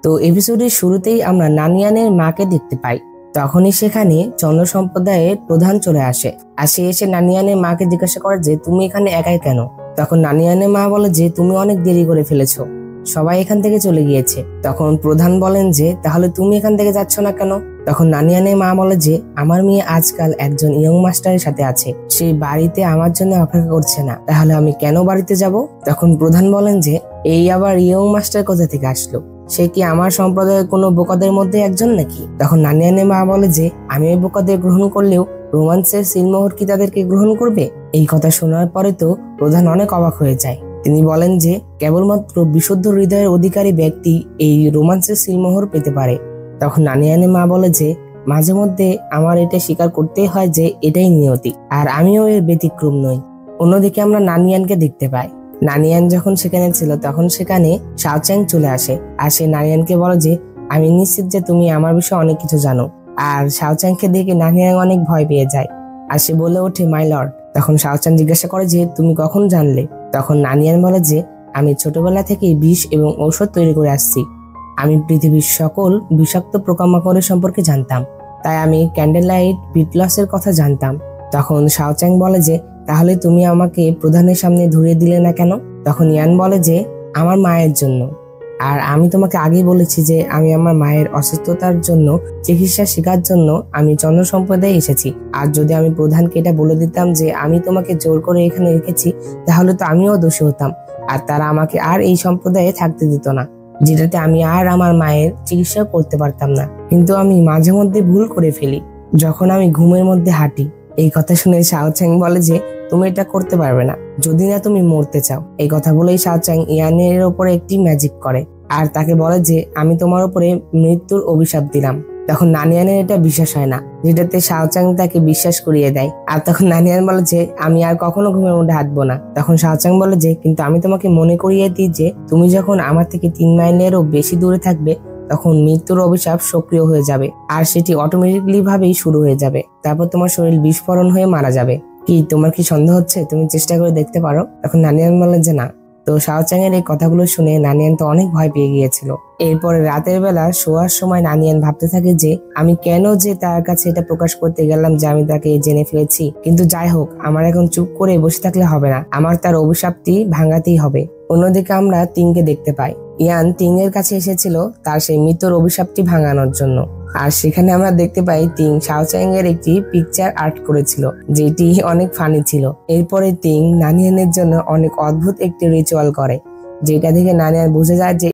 তো এপিসোডের শুরুতেই আমরা নানিয়ানের মাকে দেখতে পাই। তখনই সেখানে চন্দ্র সম্প্রদায়ের প্রধান চলে আসে। আর সে এসে নানিয়ানের মাকে জিজ্ঞাসা করে যে তুমি এখানে একাই কেন। তখন নানিয়ানের মা বলে যে তুমি অনেক দেরি করে ফেলেছো, সবাই এখান থেকে চলে গিয়েছে। তখন প্রধান বলেন যে তাহলে তুমি এখান থেকে যাচ্ছ না কেন। তখন নানিয়ানের মা বলে যে আমার মেয়ে আজকাল একজন ইয়ং মাস্টারের সাথে আছে, সেই বাড়িতে আমার জন্য অপেক্ষা করছে না, তাহলে আমি কেন বাড়িতে যাব। তখন প্রধান বলেন যে এই আবার ইয়ং মাস্টার কোথা থেকে আসলো, সে কি আমার সম্প্রদায়ের কোনো বোকাদের মধ্যে একজন নাকি। তখন নানিয়ানের মা বলে যে আমি ওই বোকাদের গ্রহণ করলেও রোমান্সের সিলমোহর কি তাদেরকে গ্রহণ করবে। এই কথা শোনার পরে তো প্রধান অনেক অবাক হয়ে যায়। তিনি বলেন যে কেবলমাত্র বিশুদ্ধ হৃদয়ের অধিকারী ব্যক্তি এই রোমান্সের সিলমোহর পেতে পারে। তখন নানিয়ানের মা বলে যে মাঝে মধ্যে আমার এটা স্বীকার করতেই হয় যে এটাই নিয়তি, আর আমিও এর ব্যতিক্রম নই। অন্যদিকে আমরা নানিয়ানকে দেখতে পাই। নানিয়ান যখন সেখানে ছিল তখন সেখানে শাওচ্যাং চলে আসে। আর সে নানিয়ানকে বলে যে আমি নিশ্চিত যে তুমি আমার বিষয়ে অনেক কিছু জানো। আর শাওচ্যাংকে দেখে নানিয়ান অনেক ভয় পেয়ে যায়। আর সে বলে ওঠে মাই লর্ড। তখন শাওচ্যাং জিজ্ঞাসা করে যে তুমি কখন জানলে। তখন নানিয়ান বলে যে আমি ছোটবেলা থেকেই বিষ এবং ঔষধ তৈরি করে আসছি। আমি পৃথিবীর সকল বিষাক্ত পোকামাকড়ের সম্পর্কে জানতাম, তাই আমি ক্যান্ডেল লাইট বিটলসের কথা জানতাম। তখন শাওচ্যাং বলে যে তাহলে তুমি আমাকে প্রধানের সামনে ধরিয়ে দিলে না কেন। তখন ইয়ান বলে যে আমার মায়ের জন্য, আর আমি তোমাকে আগেই বলেছি যে আমি আমার মায়ের অসুস্থতার জন্য চিকিৎসা শেখার জন্য আমি চন্দ্র সম্প্রদায়ে এসেছি। আর যদি আমি প্রধানকে এটা বলে দিতাম যে আমি তোমাকে জোর করে এখানে রেখেছি, তাহলে তো আমিও দোষী হতাম, আর তারা আমাকে আর এই সম্প্রদায়ে থাকতে দিত না, যেটাতে আমি আর আমার মায়ের চিকিৎসা করতে পারতাম না। কিন্তু আমি মাঝে মধ্যে ভুল করে ফেলি, যখন আমি ঘুমের মধ্যে হাঁটি। এই কথা শুনে শাওচ্যাং বলে যে তুমি এটা করতে পারবে না যদি না তুমি মরতে চাও। এই কথা বলেই শাওচ্যাং ইয়ানের উপরে একটি ম্যাজিক করে আর তাকে বলে যে আমি তোমার উপরে মৃত্যুর অভিশাপ দিলাম। তখন নানিয়ানের এটা বিশ্বাস হয় না, যেটাতে শাওচ্যাং তাকে বিশ্বাস করিয়ে দেয়। আর তখন নানিয়ান বলে যে আমি আর কখনো ঘুমের মধ্যে হাঁটবো না। তখন শাওচ্যাং বলে যে কিন্তু আমি তোমাকে মনে করিয়ে দিই যে তুমি যখন আমার থেকে 3 মাইলেরও বেশি দূরে থাকবে তখন মৃত্যুর অভিশাপ সক্রিয় হয়ে যাবে, আর সেটি অটোমেটিকলি ভাবেই শুরু হয়ে যাবে। তারপর তোমার শরীর বিস্ফোরণ হয়ে মারা যাবে। কি তোমার কি সন্দেহ হচ্ছে? তুমি চেষ্টা করে দেখতে পারো। তখন নানিয়ান বলে যে না। তো শাওচ্যাং এর এই কথাগুলো শুনে নানিয়ান তো অনেক ভয় পেয়ে গিয়েছিল। এরপরে রাতের বেলা শোয়ার সময় নানিয়ান ভাবতে থাকে যে আমি কেন যে তার কাছে এটা প্রকাশ করতে গেলাম যে আমি তাকে জেনে ফেলেছি। কিন্তু যাই হোক, আমার এখন চুপ করে বসে থাকলে হবে না, আমার তার অভিশাপটি ভাঙাতেই হবে। অন্যদিকে আমরা টিংকে দেখতে পাই। ইয়ান টিং এর কাছে এসেছিল তার সেই মৃত্যুর অভিশাপটি ভাঙানোর জন্য। আর সেখানে আমরা দেখতে পাই টিং শাওচ্যাং এর একটি পিকচার আর্ট করেছিল, যেটি অনেক ফানি ছিল। এরপরে টিং নানিয়ানের জন্য অনেক অদ্ভুত একটি রিচুয়াল করে, যেটা দেখে নানিয়ান বুঝে যায় যে